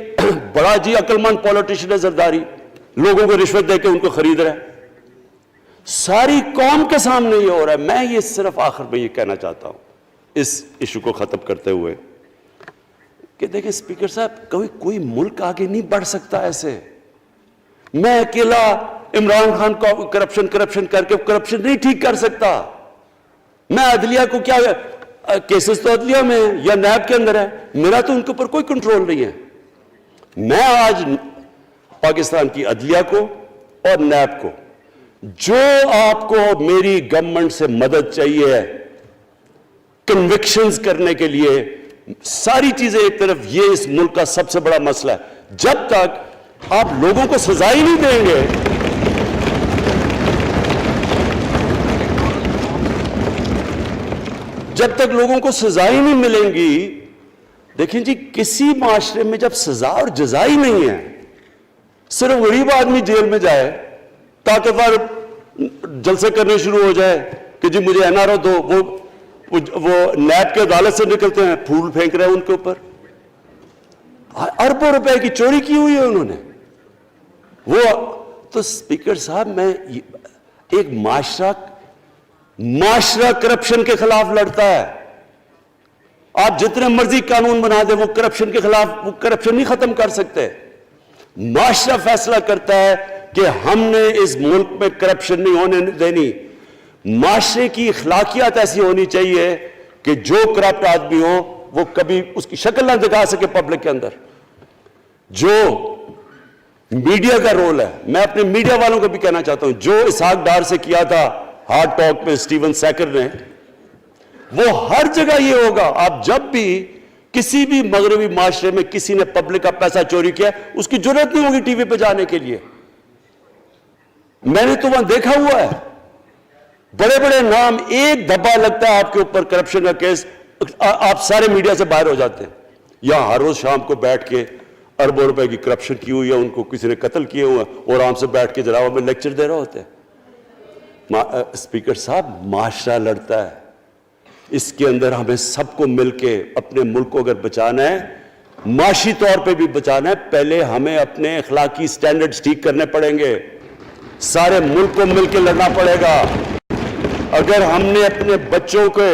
بڑا جی عقل مند پولیٹیشن ہے زرداری، لوگوں کو رشوت دے کے ان کو خرید رہا ہے؟ ساری قوم کے سامنے یہ ہو رہا ہے. میں یہ صرف آخر میں یہ کہنا چاہتا ہوں اس ایشو کو ختم کرتے ہوئے کہ دیکھیں اسپیکر صاحب، کوئی ملک آگے نہیں بڑھ سکتا ایسے. میں اکیلا عمران خان کو کرپشن کر کے کرپشن نہیں ٹھیک کر سکتا. میں عدلیہ کو کیا، کیسز تو عدلیہ میں یا نیب کے اندر ہے، میرا تو ان کے اوپر کوئی کنٹرول نہیں ہے. میں آج پاکستان کی عدلیہ کو اور نیب کو، جو آپ کو میری گورنمنٹ سے مدد چاہیے کنوکشنز کرنے کے لیے، ساری چیزیں ایک طرف، یہ اس ملک کا سب سے بڑا مسئلہ ہے. جب تک آپ لوگوں کو سزا ہی نہیں دیں گے، جب تک لوگوں کو سزا ہی نہیں ملیں گی. دیکھیں جی، کسی معاشرے میں جب سزا اور جزا ہی نہیں ہے، صرف غریب آدمی جیل میں جائے، طاقتور جلسے کرنے شروع ہو جائے کہ جی مجھے این آر او دو، وہ نیب کے عدالت سے نکلتے ہیں، پھول پھینک رہے ہیں ان کے اوپر. اربوں روپے کی چوری کی ہوئی ہے انہوں نے. وہ تو اسپیکر صاحب، میں ایک معاشرہ کرپشن کے خلاف لڑتا ہے. آپ جتنے مرضی قانون بنا دیں، وہ کرپشن کے خلاف، وہ کرپشن نہیں ختم کر سکتے. معاشرہ فیصلہ کرتا ہے کہ ہم نے اس ملک میں کرپشن نہیں ہونے دینی. معاشرے کی اخلاقیات ایسی ہونی چاہیے کہ جو کرپٹ آدمی ہو وہ کبھی اس کی شکل نہ دکھا سکے پبلک کے اندر. جو میڈیا کا رول ہے، میں اپنے میڈیا والوں کو بھی کہنا چاہتا ہوں، جو اسحاق ڈار سے کیا تھا ہارڈ ٹاک میں اسٹیون سیکر نے، وہ ہر جگہ یہ ہوگا. آپ جب بھی کسی بھی مغربی معاشرے میں کسی نے پبلک کا پیسہ چوری کیا، اس کی جرات نہیں ہوگی ٹی وی پہ جانے کے لیے. میں نے تو وہاں دیکھا ہوا ہے، بڑے بڑے نام، ایک دھبا لگتا ہے آپ کے اوپر کرپشن کا کیس، آپ سارے میڈیا سے باہر ہو جاتے ہیں. یا ہر روز شام کو بیٹھ کے اربوں روپے کی کرپشن کی ہوئی ہے، ان کو کسی نے قتل کیے ہوئے ہیں، اور آرام سے بیٹھ کے جناب میں لیکچر دے رہے ہوتے ہیں. اسپیکر صاحب، معاشرہ لڑتا ہے، اس کے اندر ہمیں سب کو مل کے اپنے ملک کو اگر بچانا ہے، معاشی طور پہ بھی بچانا ہے، پہلے ہمیں اپنے اخلاقی سٹینڈرڈز ٹھیک کرنے پڑیں گے. سارے ملک کو مل کے لڑنا پڑے گا. اگر ہم نے اپنے بچوں کے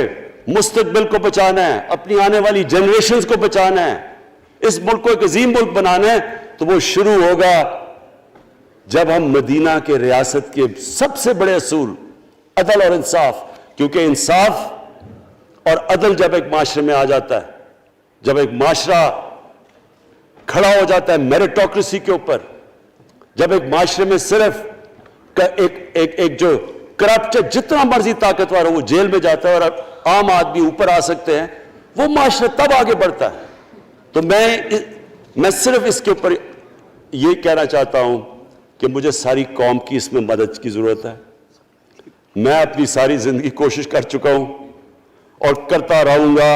مستقبل کو بچانا ہے، اپنی آنے والی جنریشنز کو بچانا ہے، اس ملک کو ایک عظیم ملک بنانا ہے، تو وہ شروع ہوگا جب ہم مدینہ کے ریاست کے سب سے بڑے اصول عدل اور انصاف، کیونکہ انصاف اور عدل جب ایک معاشرے میں آ جاتا ہے، جب ایک معاشرہ کھڑا ہو جاتا ہے میریٹوکریسی کے اوپر، جب ایک معاشرے میں صرف ایک جو کرپٹ جتنا مرضی طاقتور ہو وہ جیل میں جاتا ہے اور عام آدمی اوپر آ سکتے ہیں، وہ معاشرہ تب آگے بڑھتا ہے. تو میں میں صرف اس کے اوپر یہ کہنا چاہتا ہوں کہ مجھے ساری قوم کی اس میں مدد کی ضرورت ہے. میں اپنی ساری زندگی کوشش کر چکا ہوں اور کرتا رہوں گا.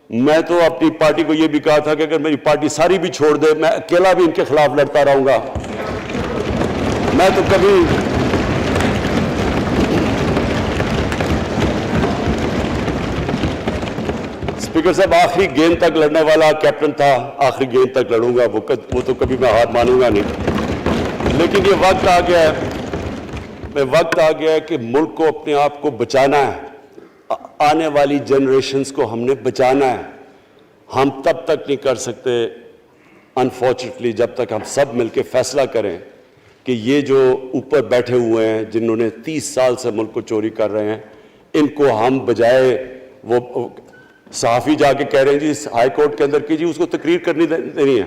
میں تو اپنی پارٹی کو یہ بھی کہا تھا کہ اگر میری پارٹی ساری بھی چھوڑ دے میں اکیلا بھی ان کے خلاف لڑتا رہوں گا. میں تو کبھی اسپیکر صاحب آخری گیند تک لڑنے والا کیپٹن تھا. آخری گیند تک لڑوں گا, وہ تو کبھی میں ہار مانوں گا نہیں. لیکن یہ وقت آ گیا ہے کہ ملک کو اپنے آپ کو بچانا ہے. آنے والی جنریشنز کو ہم نے بچانا ہے. ہم تب تک نہیں کر سکتے انفارچونیٹلی جب تک ہم سب مل کے فیصلہ کریں کہ یہ جو اوپر بیٹھے ہوئے ہیں جنہوں نے 30 سال سے ملک کو چوری کر رہے ہیں, ان کو ہم بجائے وہ صحافی جا کے کہہ رہے ہیں جی ہائی کورٹ کے اندر کی جی اس کو تقریر کرنی دینی ہے.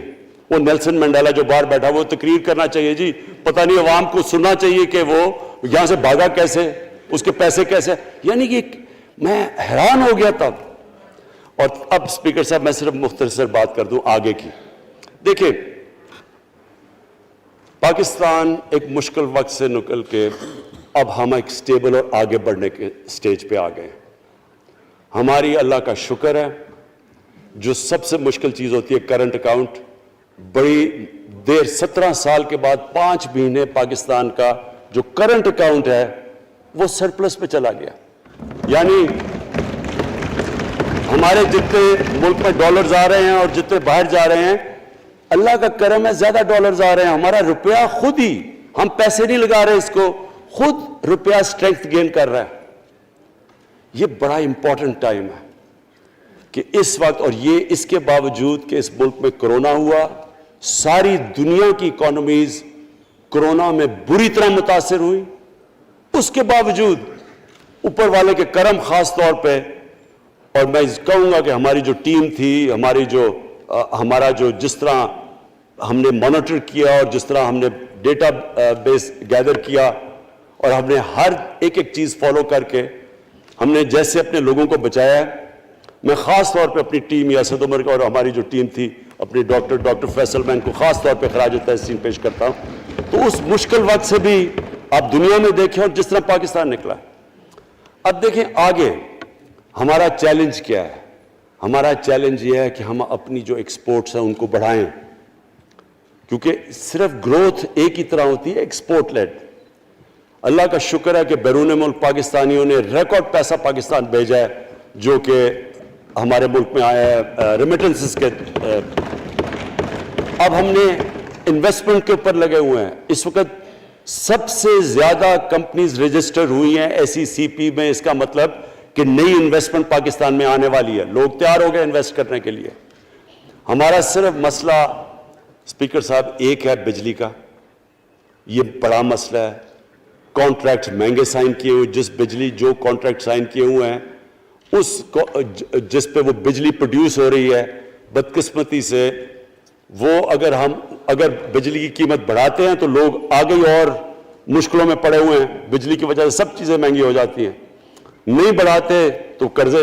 وہ نیلسن منڈیلا جو باہر بیٹھا وہ تقریر کرنا چاہیے جی. پتہ نہیں عوام کو سننا چاہیے کہ وہ یہاں سے بھاگا کیسے, اس کے پیسے کیسے. یعنی کہ میں حیران ہو گیا تب. اور اب اسپیکر صاحب میں صرف مختصر بات کر دوں آگے کی. دیکھیں پاکستان ایک مشکل وقت سے نکل کے اب ہم ایک سٹیبل اور آگے بڑھنے کے سٹیج پہ آ گئے ہیں. ہماری اللہ کا شکر ہے. جو سب سے مشکل چیز ہوتی ہے کرنٹ اکاؤنٹ, بڑی دیر 17 سال کے بعد 5 مہینے پاکستان کا جو کرنٹ اکاؤنٹ ہے وہ سرپلس پہ چلا گیا. یعنی ہمارے جتنے ملک میں ڈالرز آ رہے ہیں اور جتنے باہر جا رہے ہیں اللہ کا کرم ہے زیادہ ڈالرز آ رہے ہیں. ہمارا روپیہ خود ہی, ہم پیسے نہیں لگا رہے اس کو, خود روپیہ سٹرینتھ گین کر رہا ہے. یہ بڑا امپورٹنٹ ٹائم ہے کہ اس وقت, اور یہ اس کے باوجود کہ اس ملک میں کرونا ہوا, ساری دنیا کی اکانومیز کرونا میں بری طرح متاثر ہوئی, اس کے باوجود اوپر والے کے کرم خاص طور پہ. اور میں کہوں گا کہ ہماری جو ٹیم تھی, ہمارا جو جس طرح ہم نے مانیٹر کیا اور جس طرح ہم نے ڈیٹا بیس گیدر کیا اور ہم نے ہر ایک چیز فالو کر کے ہم نے جیسے اپنے لوگوں کو بچایا ہے. میں خاص طور پہ اپنی ٹیم یاسد عمر اور ہماری جو ٹیم تھی اپنی ڈاکٹر فیصل میں ان کو خاص طور پہ خراج تحسین پیش کرتا ہوں. تو اس مشکل وقت سے بھی آپ دنیا میں دیکھیں اور جس طرح پاکستان نکلا. اب دیکھیں آگے ہمارا چیلنج کیا ہے. ہمارا چیلنج یہ ہے کہ ہم اپنی جو ایکسپورٹس ہیں ان کو بڑھائیں, کیونکہ صرف گروتھ ایک ہی طرح ہوتی ہے ایکسپورٹ لیڈ. اللہ کا شکر ہے کہ بیرون ملک پاکستانیوں نے ریکارڈ پیسہ پاکستان بھیجا ہے جو کہ ہمارے ملک میں آیا ہے ریمیٹنسز کے. اب ہم نے انویسٹمنٹ کے اوپر لگے ہوئے ہیں. اس وقت سب سے زیادہ کمپنیز رجسٹر ہوئی ہیں SECP میں. اس کا مطلب کہ نئی انویسٹمنٹ پاکستان میں آنے والی ہے. لوگ تیار ہو گئے انویسٹ کرنے کے لیے. ہمارا صرف مسئلہ اسپیکر صاحب ایک ہے بجلی کا. یہ بڑا مسئلہ ہے. کانٹریکٹ مہنگے سائن کیے ہوئے, جس بجلی جو کانٹریکٹ سائن کیے ہوئے ہیں جس پہ وہ بجلی پروڈیوس ہو رہی ہے, بدقسمتی سے وہ اگر بجلی کی قیمت بڑھاتے ہیں تو لوگ آگے اور مشکلوں میں پڑے ہوئے ہیں. بجلی کی وجہ سے سب چیزیں مہنگی ہو جاتی ہیں. نہیں بڑھاتے تو قرضے,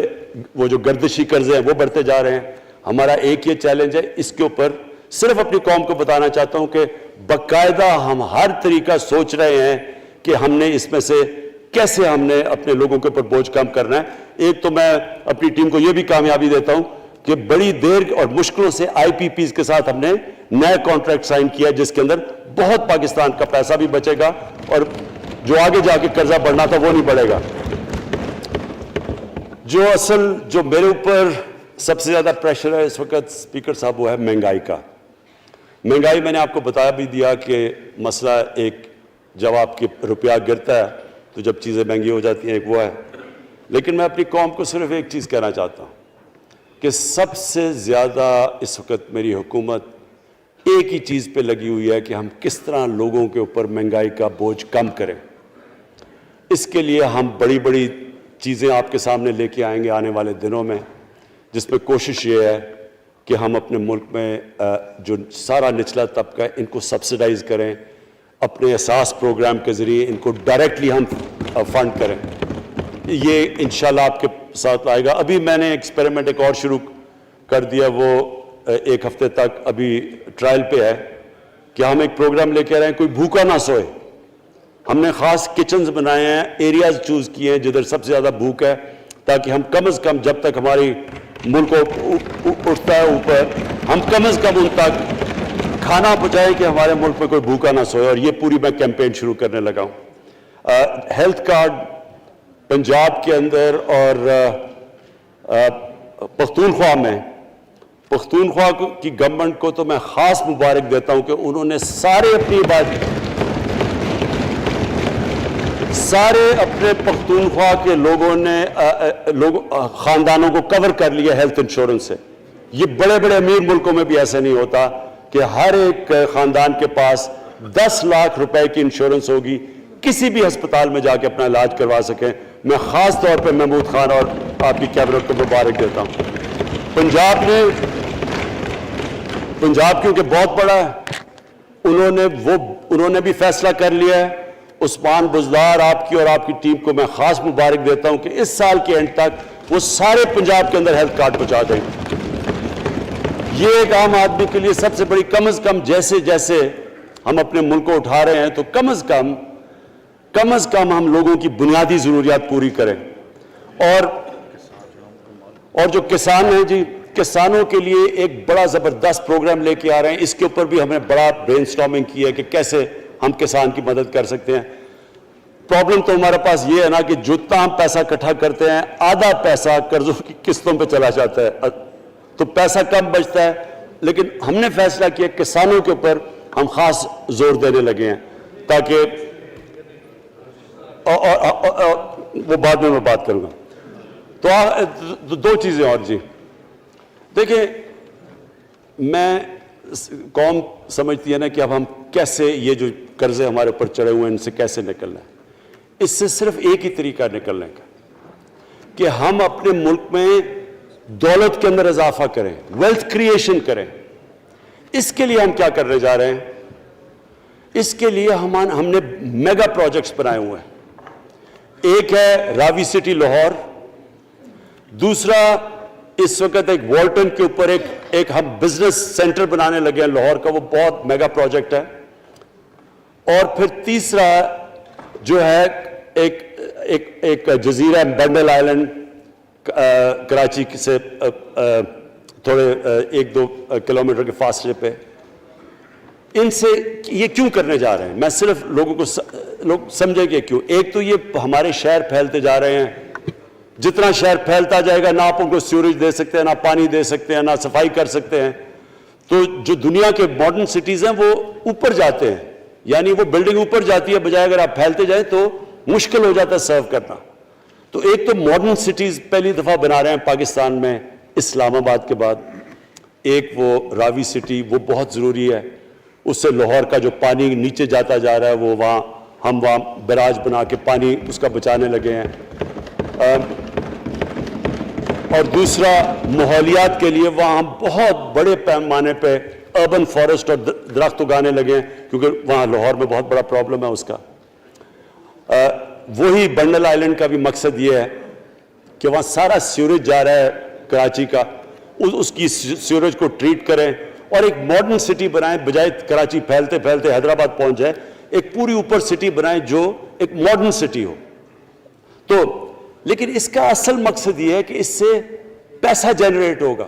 وہ جو گردشی قرضے ہیں وہ بڑھتے جا رہے ہیں. ہمارا ایک یہ چیلنج ہے. اس کے اوپر صرف اپنی قوم کو بتانا چاہتا ہوں کہ باقاعدہ ہم ہر طریقہ سوچ رہے ہیں کہ ہم نے اس میں سے کیسے ہم نے اپنے لوگوں کے اوپر بوجھ کم کرنا ہے. ایک تو میں اپنی ٹیم کو یہ بھی کامیابی دیتا ہوں کہ بڑی دیر اور مشکلوں سے IPPs کے ساتھ ہم نے نئے کانٹریکٹ سائن کیا جس کے اندر بہت پاکستان کا پیسہ بھی بچے گا اور جو آگے جا کے قرضہ بڑھنا تھا وہ نہیں بڑھے گا. جو میرے اوپر سب سے زیادہ پریشر ہے اس وقت اسپیکر صاحب وہ ہے مہنگائی کا. مہنگائی میں نے آپ کو بتا بھی دیا کہ مسئلہ ایک جب آپ کی روپیہ گرتا ہے تو جب چیزیں مہنگی ہو جاتی ہیں ایک وہ ہے. لیکن میں اپنی قوم کو صرف ایک چیز کہنا چاہتا ہوں کہ سب سے زیادہ اس وقت میری حکومت ایک ہی چیز پہ لگی ہوئی ہے کہ ہم کس طرح لوگوں کے اوپر مہنگائی کا بوجھ کم کریں. اس کے لیے ہم بڑی بڑی چیزیں آپ کے سامنے لے کے آئیں گے آنے والے دنوں میں, جس میں کوشش یہ ہے کہ ہم اپنے ملک میں جو سارا نچلا طبقہ ہے ان کو سبسڈائز کریں, اپنے احساس پروگرام کے ذریعے ان کو ڈائریکٹلی ہم فنڈ کریں. یہ انشاءاللہ آپ کے ساتھ آئے گا. ابھی میں نے ایکسپیریمنٹ ایک اور شروع کر دیا, وہ ایک ہفتے تک ابھی ٹرائل پہ ہے کہ ہم ایک پروگرام لے کے آ رہے ہیں کوئی بھوکا نہ سوئے. ہم نے خاص کچنز بنائے ہیں, ایریاز چوز کیے ہیں جدھر سب سے زیادہ بھوک ہے, تاکہ ہم کم از کم جب تک ہماری ملک اٹھتا ہے اوپر, ہم کم از کم ان تک کھانا پہنچائیں کہ ہمارے ملک میں کوئی بھوکا نہ سوئے. اور یہ پوری میں کیمپین شروع کرنے لگا ہوں. ہیلتھ کارڈ پنجاب کے اندر اور پختونخوا میں, پختونخوا کی گورنمنٹ کو تو میں خاص مبارک دیتا ہوں کہ انہوں نے سارے اپنے پختونخوا کے لوگوں نے خاندانوں کو کور کر لیا ہیلتھ انشورنس سے. یہ بڑے بڑے امیر ملکوں میں بھی ایسا نہیں ہوتا کہ ہر ایک خاندان کے پاس 10 لاکھ روپے کی انشورنس ہوگی, کسی بھی ہسپتال میں جا کے اپنا علاج کروا سکیں. میں خاص طور پہ محمود خان اور آپ کی کیبنٹ کو مبارک دیتا ہوں. پنجاب کیونکہ بہت بڑا ہے, انہوں نے بھی فیصلہ کر لیا ہے. عثمان بزدار آپ کی اور آپ کی ٹیم کو میں خاص مبارک دیتا ہوں کہ اس سال کے اینڈ تک وہ سارے پنجاب کے اندر ہیلتھ کارڈ پہنچا دیں. یہ ایک عام آدمی کے لیے سب سے بڑی, کم از کم جیسے جیسے ہم اپنے ملک کو اٹھا رہے ہیں تو کم از کم ہم لوگوں کی بنیادی ضروریات پوری کریں. اور جو کسان ہیں جی, کسانوں کے لیے ایک بڑا زبردست پروگرام لے کے آ رہے ہیں. اس کے اوپر بھی ہمیں بڑا برین سٹارمنگ کی ہے کہ کیسے ہم کسان کی مدد کر سکتے ہیں. پرابلم تو ہمارے پاس یہ ہے نا کہ جتنا ہم پیسہ اکٹھا کرتے ہیں آدھا پیسہ قرضوں کی قسطوں پہ چلا جاتا ہے, تو پیسہ کم بچتا ہے. لیکن ہم نے فیصلہ کیا کسانوں کے اوپر ہم خاص زور دینے لگے ہیں, تاکہ وہ بعد میں بات کروں گا. تو 2 چیزیں اور جی. دیکھیں, میں قوم سمجھتی ہے نا کہ اب ہم کیسے یہ جو قرضے ہمارے اوپر چڑھے ہوئے ہیں ان سے کیسے نکلنا ہے. اس سے صرف ایک ہی طریقہ نکلنے کا کہ ہم اپنے ملک میں دولت کے اندر اضافہ کریں, ویلتھ کریشن کریں. اس کے لیے ہم کیا کرنے جا رہے ہیں؟ اس کے لیے ہم نے میگا پروجیکٹس بنائے ہوئے ہیں. ایک ہے راوی سٹی لاہور, دوسرا اس وقت ایک والٹن کے اوپر ایک ہم بزنس سینٹر بنانے لگے ہیں لاہور کا, وہ بہت میگا پروجیکٹ ہے. اور پھر تیسرا جو ہے ایک جزیرہ بنڈل آئلینڈ کراچی سے تھوڑے 1-2 کلومیٹر کے فاصلے پہ. ان سے یہ کیوں کرنے جا رہے ہیں؟ میں صرف لوگ سمجھیں کہ کیوں. ایک تو یہ ہمارے شہر پھیلتے جا رہے ہیں, جتنا شہر پھیلتا جائے گا نہ آپ ان کو سیوریج دے سکتے ہیں, نہ پانی دے سکتے ہیں, نہ صفائی کر سکتے ہیں. تو جو دنیا کے ماڈرن سٹیز ہیں وہ اوپر جاتے ہیں, یعنی وہ بلڈنگ اوپر جاتی ہے, بجائے اگر آپ پھیلتے جائیں تو مشکل ہو جاتا ہے سرو کرنا. تو ایک تو ماڈرن سٹیز پہلی دفعہ بنا رہے ہیں پاکستان میں اسلام آباد کے بعد. ایک وہ راوی سٹی, وہ بہت ضروری ہے. اس سے لاہور کا جو پانی نیچے جاتا جا رہا ہے وہ ہم وہاں بیراج بنا کے پانی اس کا بچانے لگے ہیں. اور دوسرا ماحولیات کے لیے وہاں ہم بہت بڑے پیمانے پہ اربن فارسٹ اور درخت اگانے لگے ہیں, کیونکہ وہاں لاہور میں بہت بڑا پرابلم ہے اس کا. وہی بنڈل آئلینڈ کا بھی مقصد یہ ہے کہ وہاں سارا سیوریج جا رہا ہے کراچی کا, اس کی سیوریج کو ٹریٹ کریں اور ایک ماڈرن سٹی بنائیں, بجائے کراچی پھیلتے پھیلتے حیدرآباد پہنچ جائے. ایک پوری اوپر سٹی بنائیں جو ایک ماڈرن سٹی ہو. تو لیکن اس کا اصل مقصد یہ ہے کہ اس سے پیسہ جنریٹ ہوگا,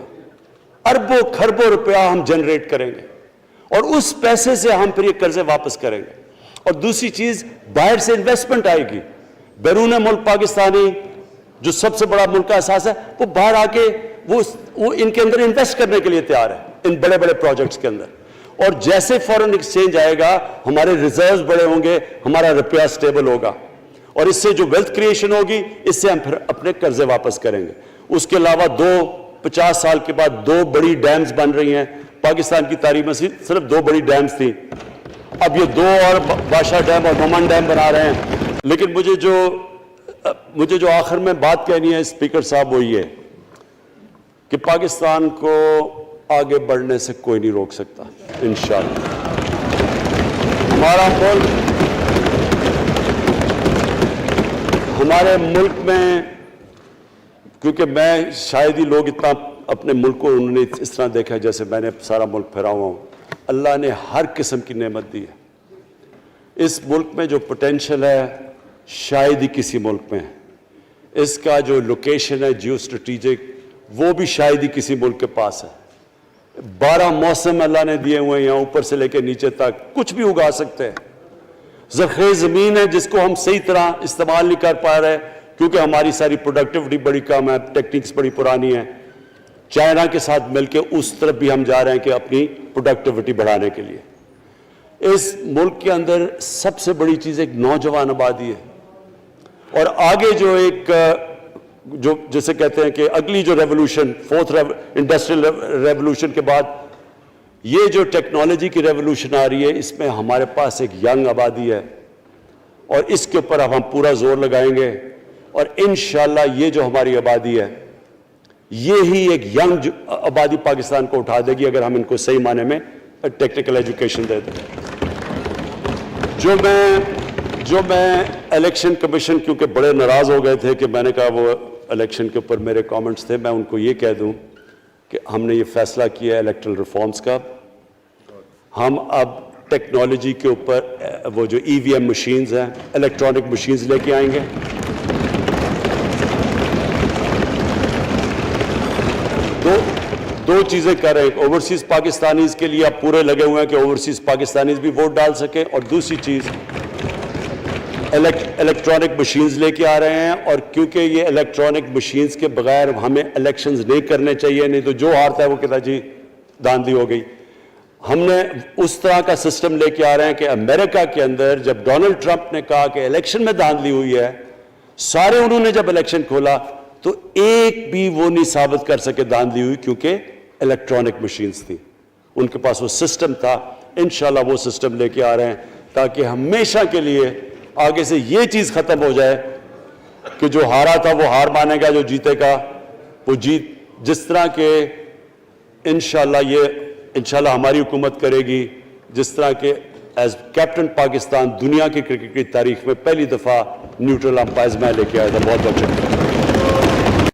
اربوں کھربوں روپیہ ہم جنریٹ کریں گے, اور اس پیسے سے ہم پھر یہ قرضے واپس کریں گے. اور دوسری چیز, باہر سے انویسٹمنٹ آئے گی. بیرون ملک پاکستانی جو سب سے بڑا ملک کا احساس ہے, وہ باہر آ کے وہ ان کے اندر انویسٹ کرنے کے لیے تیار ہے, ان بڑے بڑے پروجیکٹس کے اندر. اور جیسے فورن ایکسچینج آئے گا ہمارے ریزروز بڑے ہوں گے, ہمارا روپیہ سٹیبل ہوگا, اور اس سے جو ویلتھ کریشن ہوگی اس سے ہم پھر اپنے قرضے واپس کریں گے. اس کے علاوہ 50 سال کے بعد 2 بڑی ڈیمز بن رہی ہیں. پاکستان کی تاریخ میں صرف 2 بڑی ڈیمز تھیں, اب یہ 2 اور بادشاہ ڈیم اور مومن ڈیم بنا رہے ہیں. لیکن مجھے جو آخر میں بات کہنی ہے اسپیکر صاحب, وہ یہ کہ پاکستان کو آگے بڑھنے سے کوئی نہیں روک سکتا انشاءاللہ. ہمارے ملک میں, کیونکہ میں شاید ہی لوگ اتنا اپنے ملک کو انہوں نے اس طرح دیکھا ہے جیسے میں نے سارا ملک پھیرا ہوا ہوں. اللہ نے ہر قسم کی نعمت دی ہے. اس ملک میں جو پوٹینشل ہے شاید ہی کسی ملک میں ہے. اس کا جو لوکیشن ہے جیو اسٹریٹجک وہ بھی شاید ہی کسی ملک کے پاس ہے. 12 موسم اللہ نے دیے ہوئے ہیں یہاں اوپر سے لے کے نیچے تک, کچھ بھی اگا سکتے ہیں. زرخیز زمین ہے جس کو ہم صحیح طرح استعمال نہیں کر پا رہے کیونکہ ہماری ساری پروڈکٹیوٹی بڑی کم ہے, ٹیکنیکس بڑی پرانی ہیں. چائنا کے ساتھ مل کے اس طرف بھی ہم جا رہے ہیں کہ اپنی پروڈکٹیوٹی بڑھانے کے لیے. اس ملک کے اندر سب سے بڑی چیز ایک نوجوان آبادی ہے, اور آگے جو ایک جو جسے کہتے ہیں کہ اگلی جو ریولوشن, 4th انڈسٹریل ریولوشن کے بعد یہ جو ٹیکنالوجی کی ریولوشن آ رہی ہے, اس میں ہمارے پاس ایک ینگ آبادی ہے اور اس کے اوپر اب ہم پورا زور لگائیں گے. اور انشاءاللہ یہ جو ہماری آبادی ہے یہی ایک ینگ آبادی پاکستان کو اٹھا دے گی اگر ہم ان کو صحیح معنی میں ٹیکنیکل ایجوکیشن دے دیں. جو میں الیکشن کمیشن کیونکہ بڑے ناراض ہو گئے تھے کہ میں نے کہا وہ الیکشن کے اوپر میرے کامنٹس تھے, میں ان کو یہ کہہ دوں کہ ہم نے یہ فیصلہ کیا ہے الیکٹرل ریفارمز کا. ہم اب ٹیکنالوجی کے اوپر وہ جو EVM مشینز ہیں, الیکٹرانک مشینز لے کے آئیں گے. دو چیزیں کر رہے ہیں. اوورسیز پاکستانیز کے لیے اب پورے لگے ہوئے ہیں کہ اوورسیز پاکستانیز بھی ووٹ ڈال سکیں, اور دوسری چیز الیکٹرانک مشینز لے کے آ رہے ہیں. اور کیونکہ یہ الیکٹرانک مشینز کے بغیر ہمیں الیکشنز نہیں کرنے چاہیے, نہیں تو جو ہارتا ہے وہ کہتا جی دھاندلی ہو گئی. ہم نے اس طرح کا سسٹم لے کے آ رہے ہیں کہ امریکہ کے اندر جب ڈونلڈ ٹرمپ نے کہا کہ الیکشن میں دھاندلی ہوئی ہے, سارے انہوں نے جب الیکشن کھولا تو ایک بھی وہ نہیں ثابت کر سکے دھاندلی ہوئی کیونکہ الیکٹرانک مشینز تھی, ان کے پاس وہ سسٹم تھا. انشاءاللہ وہ سسٹم لے کے آ رہے ہیں تاکہ ہمیشہ کے لیے آگے سے یہ چیز ختم ہو جائے کہ جو ہارا تھا وہ ہار مانے گا, جو جیتے گا وہ جیت. جس طرح کہ انشاءاللہ ہماری حکومت کرے گی, جس طرح کہ ایز کیپٹن پاکستان دنیا کی کرکٹ کی تاریخ میں پہلی دفعہ نیوٹرل امپائرز میں لے کے آیا تھا. بہت بہت شکریہ.